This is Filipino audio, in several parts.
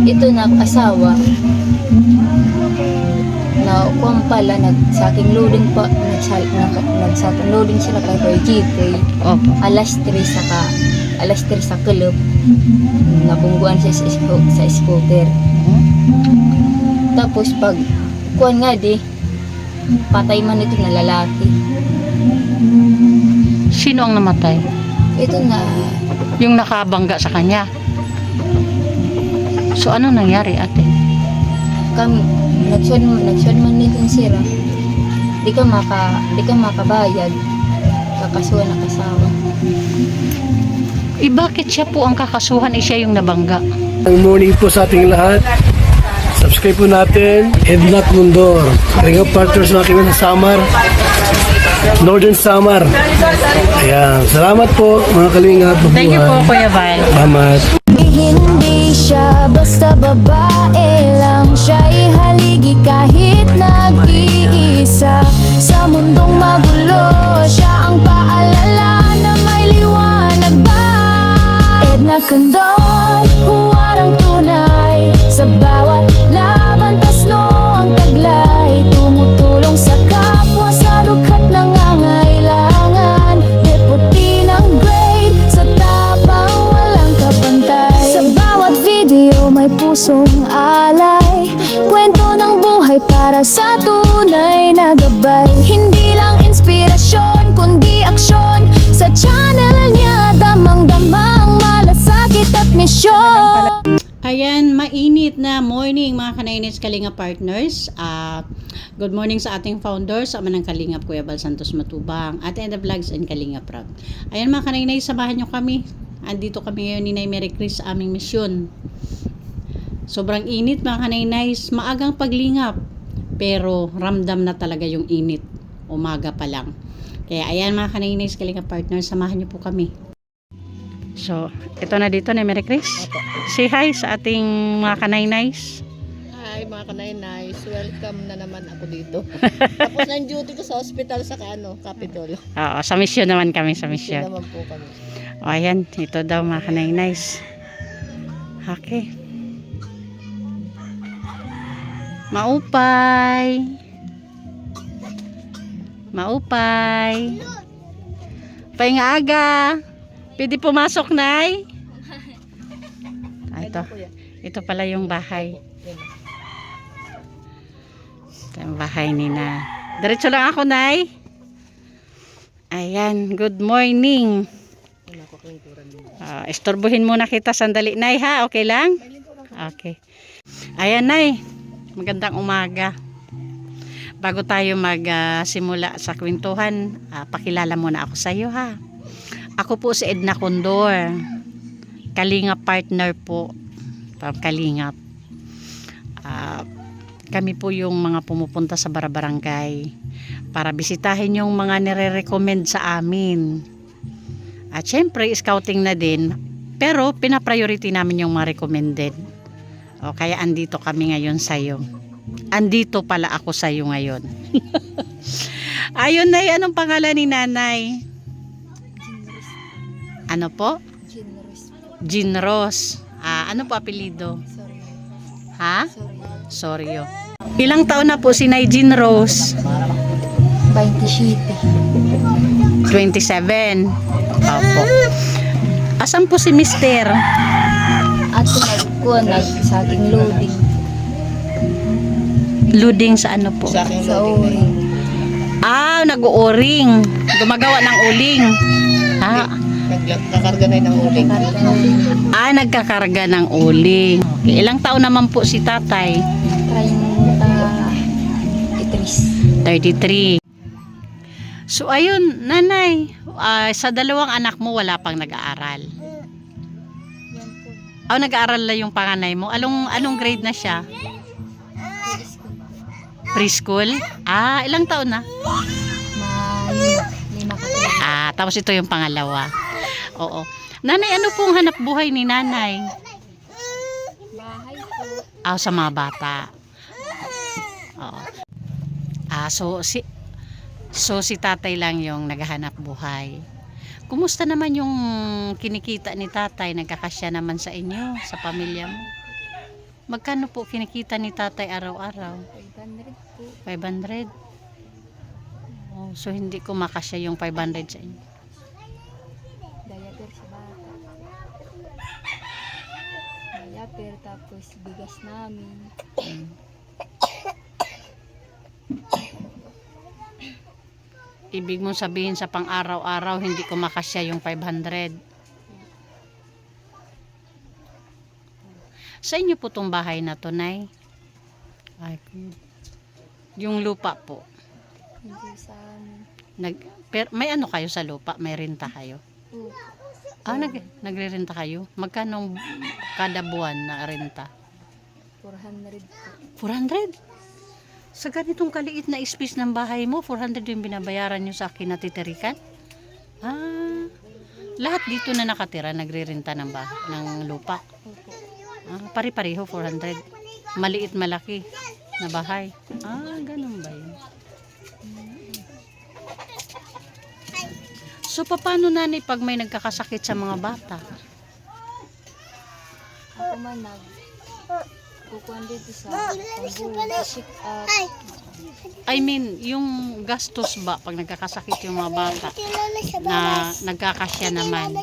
ito na asawa na kung pala nagsaking loading pa nagsaking loading sila kay GK Opo. alas 3 sa club nabungguan siya sa scooter. Tapos pag kuwan nga di patay man ito na lalaki. Sino ang namatay? Ito na Yung nakabangga sa kanya. So ano nangyari, ate? kami nagsuan man nito sira. Di ka makabayad. Kakasuhan na kasawa. Bakit siya po ang kakasuhan? Siya yung nabangga. Good morning po sa ating lahat. Subscribe po natin, Ednat Mundor. Kalinga partners na aking sa Samar, Northern Samar. Ayan, salamat po mga kalinga. Thank you po, Kuya Val. Salamat. Hindi siya basta babae lang, siya'y haligi kahit nag-iisa. Sa mundong magulo, siya ang paalala na may liwanag ba. Edna Condon, huwarang tunay. Sa bawat laban, tasno ang taglay. Tumutulong sa kapwa sa dukhat nangangailangan. Deputy ng grade, sa tapang walang kapantay. Sa bawat video may pusong alay. Kwento ng buhay para sa tunay na gabay. Hindi lang inspirasyon, kundi aksyon. Sa channel niya, damang-damang malasakit at misyon. Ayan, mainit na morning mga Kanaynis Kalinga partners. Good morning sa ating founders, ama ng Kalingap, Kuya Val Santos Matubang, at Enda Vlogs and Kalinga Prab. Ayan mga Kanaynis, samahan nyo kami. Andito kami ngayon ni Nay Mary Chris sa aming misyon. Sobrang init mga Kanaynis, maagang paglingap, pero ramdam na talaga yung init. Umaga pa lang. Kaya ayan mga Kanaynis Kalinga partners, samahan nyo po kami. So, ito na dito ni Mary Chris. Say hi sa ating mga Kanaynays. Hi mga kanay-nice, welcome na naman ako dito. Tapos na yung duty ko sa hospital sa Capitol. Oo, sa mission naman kami, sa Mission mission. naman po kami. O, ayan, ito daw mga Kanaynays. Okay. Maupay. Maupay. Pahinga aga. Pwede pumasok, Nay? Ito pala yung bahay. Ito yung bahay ni na. Diretso lang ako, Nay. Ayan, good morning. Istorbohin muna kita sandali, Nay, ha? Okay lang? Okay. Ayan, Nay. Magandang umaga. Bago tayo magsimula sa kwentuhan, pakilala muna ako sa iyo, ha? Ako po si Edna Condor. Kalingap partner po. Kalingap. Kami po yung mga pumupunta sa barangay para bisitahin yung mga nire-recommend sa amin. At syempre, scouting na din. Pero pinapriority namin yung mga recommended. O, kaya andito kami ngayon sa'yo. Andito pala ako sa'yo ngayon. Ayun, Nay, anong pangalan ni Nanay? Ano po? Jean Rose. Ano po apelido? Ha? Soryo. Ilang taon na po si Nay Jean Rose? 27. 27. Opo. Asan po si Mister? At nagsaking loading Loading sa ano po? Sa aking sa loading. oring. Nag-o-ring. Gumagawa ng uling. Nagkakarga na ng uling. Nagkakarga ng uling. Okay. Ilang taon naman po si tatay? 33. So ayun, Nanay, sa dalawang anak mo wala pang nag-aaral. Nag-aaral na yung panganay mo. Anong grade na siya? Preschool? Ilang taon na? Lima ka tayo. Tapos ito yung pangalawa. Oo. Nanay, ano pong hanap buhay ni Nanay? Bahay po. Sa mga bata. Oo. So si tatay lang yung naghahanap buhay. Kumusta naman yung kinikita ni tatay? Nagkakasya naman sa inyo, sa pamilya mo? Magkano po kinikita ni tatay araw-araw? 500 po. 500? Oh, so hindi ko makasya yung 500 sa inyo. Diaper sa bata. Diaper, tapos bigas namin. Ibig mong sabihin sa pang-araw-araw hindi ko makasya yung 500. Sa inyo po tong bahay na to, Nay? Ay, yung lupa po. Hindi sa amin. May ano kayo sa lupa? May renta kayo? Po. Nagre-renta kayo? Magkano kada buwan na renta? 400 po. 400? Sa ganitong kaliit na space ng bahay mo, 400 yung binabayaran nyo sa akin na titirikan? Lahat dito na nakatira, nagre-renta ng lupa. Opo. Pari-pareho, 400. Maliit, malaki na bahay. Ganun ba yun? So, paano nanay pag may nagkakasakit sa mga bata? Ako man kukuhan dito sa check up. I mean, yung gastos ba pag nagkakasakit yung mga bata na nagkakasya naman?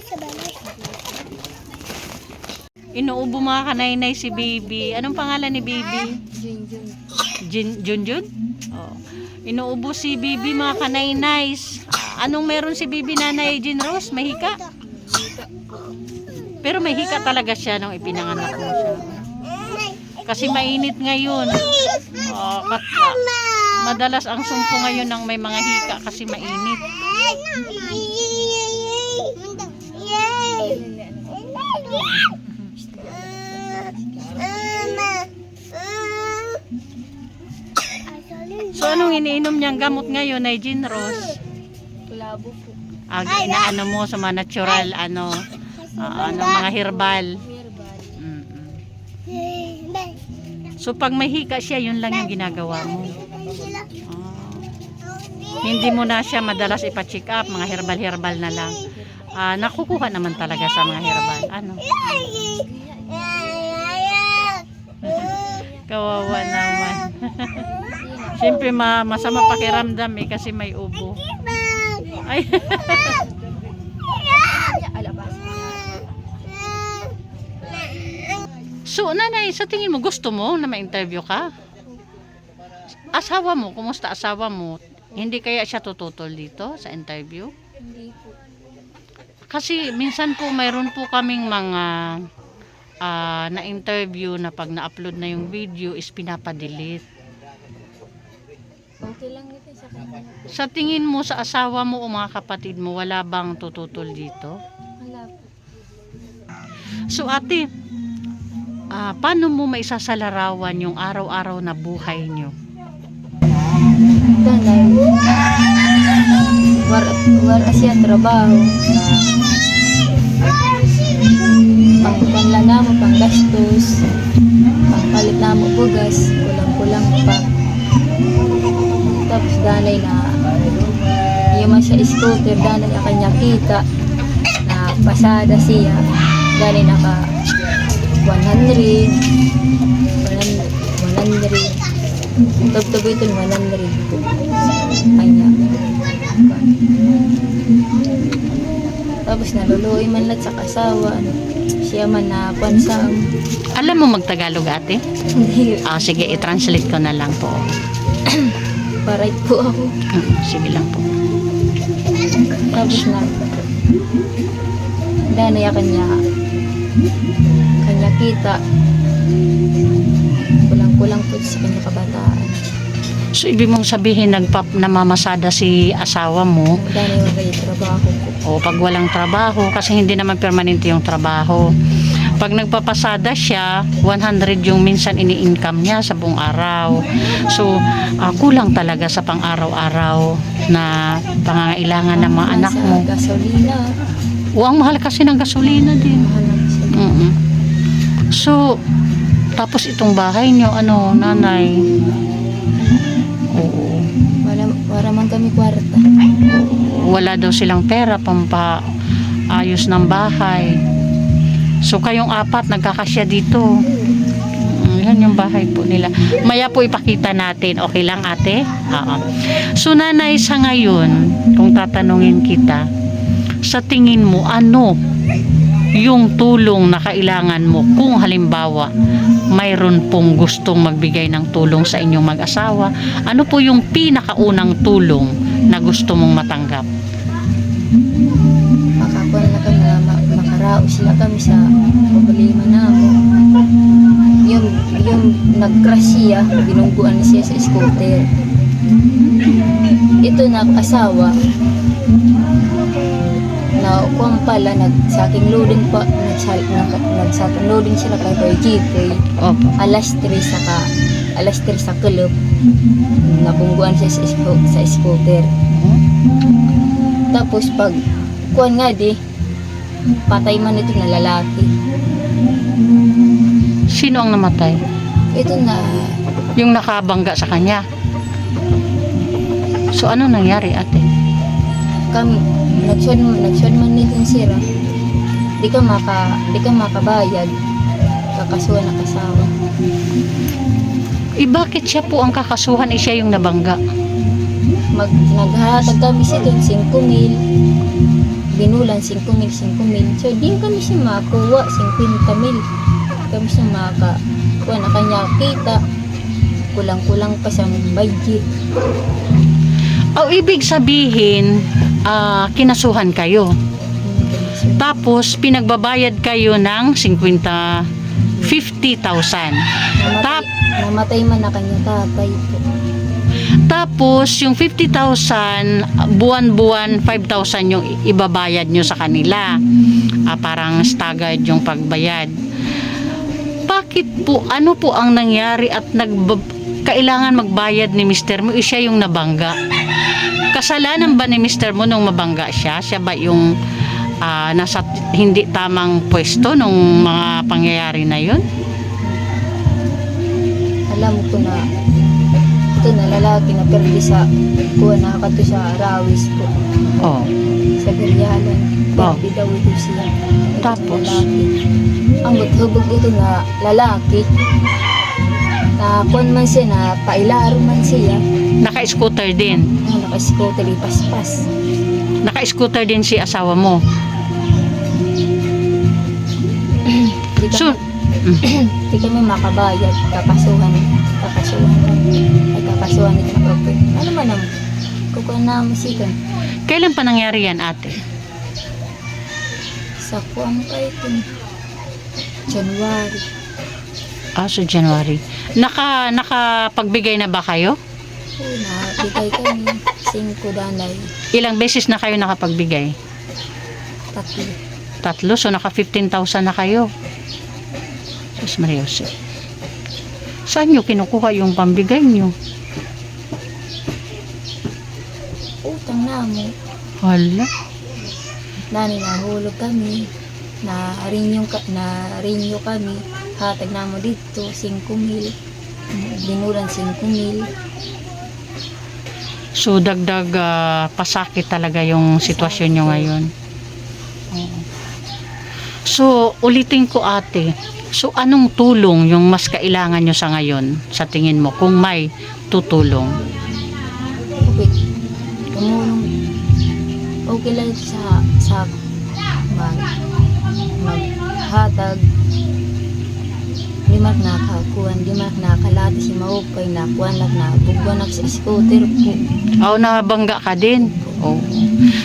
Inuubo mga kanainay si Baby. Anong pangalan ni Baby? Junjun. Junjun? Oh. Inuubo si Baby mga kanainays. Anong meron si Baby, Nanay Jean Rose? May hika? Pero may hika talaga siya nung ipinanganak mo siya. Kasi mainit ngayon. Madalas ang sumpo ngayon ng may mga hika kasi mainit. So anong iniinom niyang gamot ngayon, Nay Jean Rose? Kulabo po. Inaano mo sa mga natural, mga herbal. Herbal. So pag may hika siya, yun lang yung ginagawa mo. Hindi mo na siya madalas ipa-check up, mga herbal na lang. Nakukuha naman talaga sa mga herbal. Kawawa naman. Siyempre masama pakiramdam kasi may ubo. Ay. So, nanay, sa tingin mo, gusto mo na ma-interview ka? Asawa mo, kumusta asawa mo? Hindi kaya siya tututol dito sa interview? Hindi po. Kasi minsan po, mayroon po kaming mga na-interview na pag na-upload na yung video is pinapadelete. Okay lang ito sa kanya. Sa tingin mo, sa asawa mo o mga kapatid mo, wala bang tututol dito? Wala po. So, ate, paano mo maisasalarawan yung araw-araw na buhay nyo? Tanay. Wala siya trabaho. Pangpanla na mo, panggastos. Pangpalit na mo bugas. Kulang-kulang pa. Tapos danay na iyaman siya scooter. Danay na kanya kita. Na pasada siya. Danay na ka 100. Tub-tub ito 100 po. Kanya. Tapos naluluoy man lang sa kasawa. Siya man na pansam. Alam mo magtagalog, ate? Hindi. Sige, i-translate ko na lang po. Paray po ako. Sige lang po. Tapos na. Dahil na kanya kita. Kulang-kulang po sa kanya kabataan. So, ibig mong sabihin, namamasada si asawa mo Dahil na kayo trabaho ko. o pag walang trabaho, kasi hindi naman permanente yung trabaho. Pag nagpapasada siya, 100 yung minsan ini-income niya sa buong araw. So, kulang talaga sa pang-araw-araw na pangangailangan ng mga anak mo. Sa gasolina. O, ang mahal kasi ng gasolina din. Mahal lang siya. So, tapos itong bahay nyo, nanay? Oo. Wala man kami kwarta. Wala daw silang pera pampaayos ng bahay. So kayong apat nagkakasya dito. yung bahay po nila. Maya po ipakita natin. Okay lang, ate? Oo. So, nanay, sa ngayon, kung tatanungin kita, sa tingin mo, ano yung tulong na kailangan mo kung halimbawa mayroon pong gustong magbigay ng tulong sa inyong mag-asawa? Ano po yung pinakaunang tulong na gusto mong matanggap? Makakuha na kami na makaraos na kami sa problema na ako. Yung nag-crash siya, binungguan siya sa scooter. Ito na asawa na kuwang pala nagsaking loading pa nagsaking loading sila kay jeepway Opo. alas 3 sa club nabungguan siya sa scooter. Tapos pag kuwan nga di patay man ito na lalaki. Sino ang namatay? Ito na Yung nakabangga sa kanya. So, ano nangyari, ate? kami nagsuan man nito sira. Di ka makabayad kakasuhan na kasawa. Bakit siya po ang kakasuhan? Siya yung nabangga. Naghatag kami siya doon 5,000. Binulan 5,000. So di kami siya makakuha 50,000. Kami siya makakuha na kanya kita. Kulang-kulang pa sa budget. Ibig sabihin, kinasuhan kayo. Tapos, pinagbabayad kayo ng 50,000. Namatay man na kanya tatay po. Tapos, yung 50,000, buwan-buwan, 5,000 yung ibabayad nyo sa kanila. Parang staggered yung pagbayad. Bakit po, ano po ang nangyari at kailangan magbayad ni Mr. mo? Siya yung nabangga. Kasalanan ba ni Mr. mo nung mabangga siya? Siya ba yung nasa hindi tamang pwesto nung mga pangyayari na yun? Alam ko na ito na lalaki na perdi sa kuha na kato sa Rawis po. Oh. Sa Galialan. Oh. Perdi daw ito siya. Tapos? Ang hubog ito na lalaki na kuwan man siya na pailaro man siya. Naka-scooter din. Naka-scooter ipaspas. Naka-scooter din si asawa mo. So, Di kami makabayad, kakasuhan ito na okay. Ano man naman, kukuha na musikan. kailan pa nangyari yan, ate? Sa kuwang pa ito, January. So January. Nakapagbigay na ba kayo? Nabigay kami, 5 danay, Ilang beses na kayo nakapagbigay? 3. 3, so naka 15,000 na kayo. Mas Mariose. Saan nyo kinukuha yung pambigay nyo? Utang na mo. Hala. Nani nahulog kami, na-renew kami, hatag na mo dito, 5,000. Binulan 5,000. So dagdag pasakit talaga yung sitwasyon nyo ngayon. Oo. So ulitin ko, ate. So anong tulong yung mas kailangan nyo sa ngayon sa tingin mo kung may tutulong? Okay. Tumulong. Okay lang sa maghatag. Di mat nakakuan, di mat nakalati si maupay na kuan lang na bugwan sa scooter po. Nabangga ka din. Oh.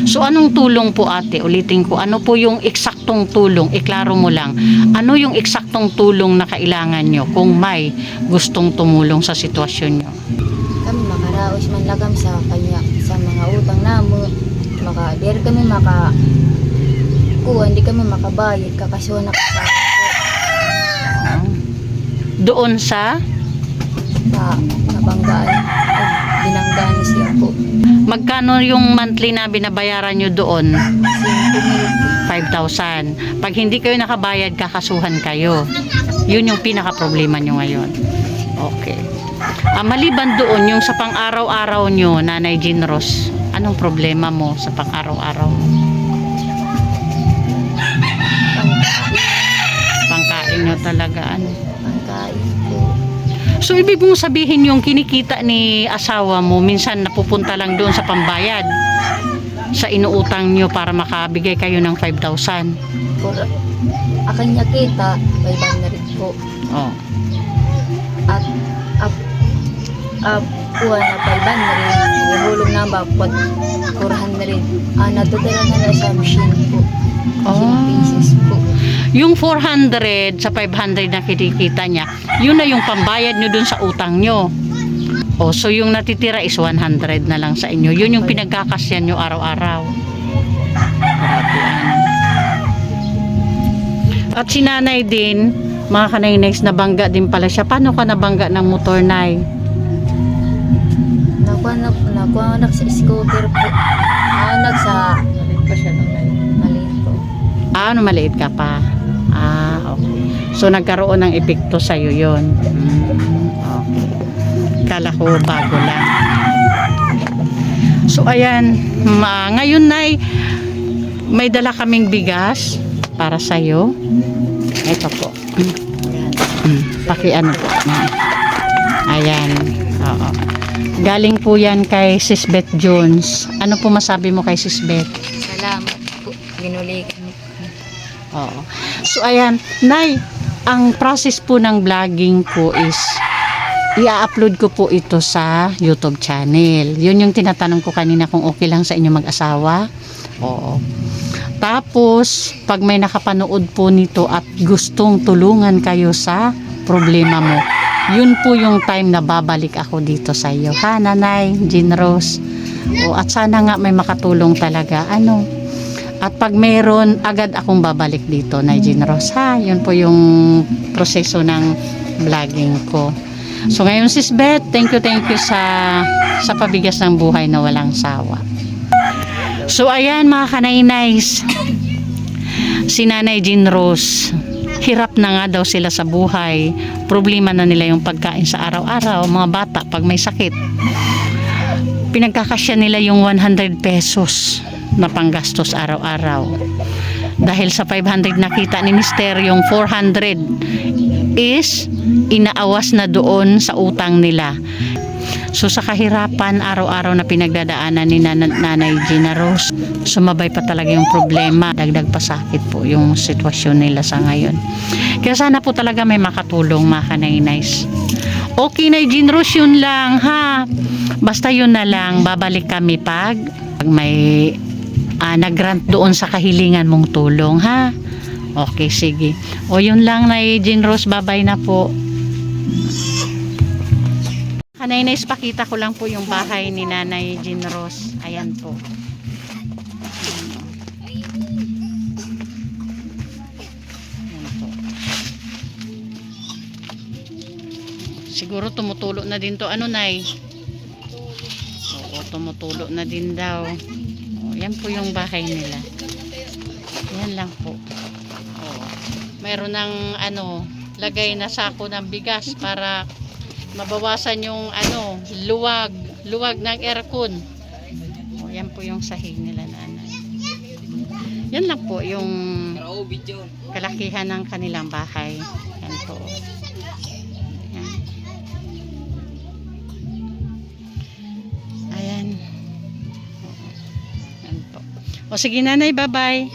So anong tulong po, ate? Ulitin ko, ano po yung eksaktong tulong? Iklaro mo lang. Ano yung eksaktong tulong na kailangan nyo kung may gustong tumulong sa sitwasyon nyo? Kami makaraos man lagam sa kanya sa mga utang namo. Di kami kuan, di kami makabayad kakasuhan na kasama po. Doon sa Nabanggaan. Binanggaan siya po. magkano yung monthly na binabayaran nyo doon? 5,000. 5,000. Pag hindi kayo nakabayad, kakasuhan kayo. Yun yung pinaka-problema nyo ngayon. Okay. Maliban doon, yung sa pang-araw-araw nyo, Nanay Jean Ros, anong problema mo sa pang-araw-araw mo? Pangkain nyo talaga, ano? Pangkain po. So, ibig mong sabihin yung kinikita ni asawa mo, minsan napupunta lang doon sa pambayad sa inuutang nyo para makabigay kayo ng 5,000. Kung akan niya kita, 500 po. Oh. At kuha na 500, ihulog na ba 400. Natutira na lang sa machine po. Machine pieces po. Yung 400 sa 500 na kinikita niya, yun na yung pambayad nyo dun sa utang nyo. O, so yung natitira is 100 na lang sa inyo. Yun yung pinagkakasyan nyo araw-araw. Grabe yan. At si nanay din, mga kanay-next, nabangga din pala siya. Paano ka nabangga ng motor, nay? Nakuha sa scooter po. Sa maliit po. Ano, maliit ka pa? Okay. So, nagkaroon ng epekto sa'yo yun. Okay. Kala ko bago lang. So, ayan. Ngayon, nay, may dala kaming bigas para sa'yo. Ito po. Pakiano po. Ayan. Oo. Galing po yan kay Sis Beth Jones. Ano po masabi mo kay Sis Beth? Salamat po. Ginulikan. Oo. So, ayan. Nay, ang process po ng vlogging ko is i-upload ko po ito sa YouTube channel. Yun yung tinatanong ko kanina kung okay lang sa inyo mag-asawa. Oo. Tapos, pag may nakapanood po nito at gustong tulungan kayo sa problema mo, yun po yung time na babalik ako dito sa iyo. Ha, Nanay Jean Rose? O, at sana nga may makatulong talaga. At pag mayroon, agad akong babalik dito, Nay Jean Rose. Ha, yun po yung proseso ng vlogging ko. So ngayon, Sis Beth, thank you sa pabigas ng buhay na walang sawa. So ayan, mga kanay-nays, si Nanay Jean Rose, hirap na nga daw sila sa buhay. Problema na nila yung pagkain sa araw-araw. Mga bata, pag may sakit, pinagkakasya nila yung 100 pesos na panggastos araw-araw. Dahil sa 500 nakita ni Mister, yung 400 is inaawas na doon sa utang nila. So sa kahirapan araw-araw na pinagdadaanan ni Nanay Gina Rose, sumabay pa talaga yung problema, dagdag pa sakit po yung sitwasyon nila sa ngayon. Kaya sana po talaga may makatulong, mga kanay-nays. Okay, Nay Gina Rose, yun lang ha. Basta yun na lang, babalik kami pag may nag-grant doon sa kahilingan mong tulong, ha. Okay, sige. O yun lang, Nay Jean Rose, babay na po. Kanay-nays, pakita ko lang po yung bahay ni Nanay Jean Rose. Ayan po. Ayan po. Siguro tumutulo na din to. Ano, Nay? Oo, tumutulo na din daw. O, yan po yung bahay nila. Yan lang po. Mayroon ng lagay na sako ng bigas para mabawasan yung luwag ng aircon. O, yan po yung sahig nila, Nanay. Yan lang po yung kalakihan ng kanilang bahay. Yan po. Yan. Ayan. Yan po. O sige, Nanay, bye-bye.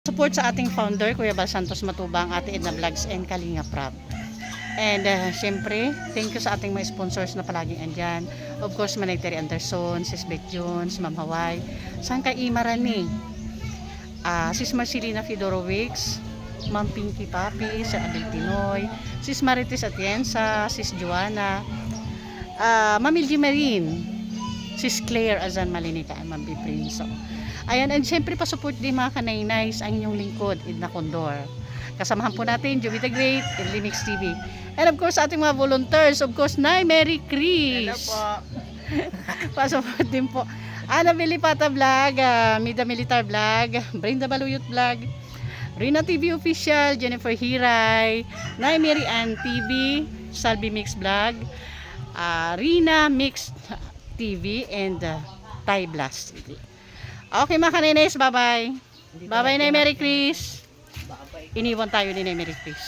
Support sa ating founder, Kuya Bal Santos Matubang, Ate Edna Vlogs and Kalinga Prab. And syempre, thank you sa ating mga sponsors na palaging andyan. Of course, Manay Terry Anderson, Sis Beth Jones, Ma'am Hawaii, Sangka Imarani, Sis Marcelina Fedorovics, Ma'am Pinky Papi, Sir Abel Tinoy, Sis Marites Atienza, Sis Joanna, Ma'am Ilji Marin, Sis Claire Azan Malinica, and Ma'am B. Prinso. Ayan, and syempre pa-support din, mga kanay-nays, ang inyong lingkod, Edna Condor. Kasamahan po natin, Joey the Great, and Linux TV. And of course, ating mga volunteers, of course, Nay Mary Chris. Hello po. Pa-support din po. Ana Bilipata Vlog, Mida Militar Vlog, Brenda Baluyot Vlog, Rina TV Official, Jennifer Hiray, Nay Mary Ann TV, Salvi Mix Vlog, Rina Mix TV, and Thai Blast TV. Okay, mga kanay-nays, bye-bye. Bye-bye, Nay Mary Chris. Iniwan tayo ni Nay Mary Chris.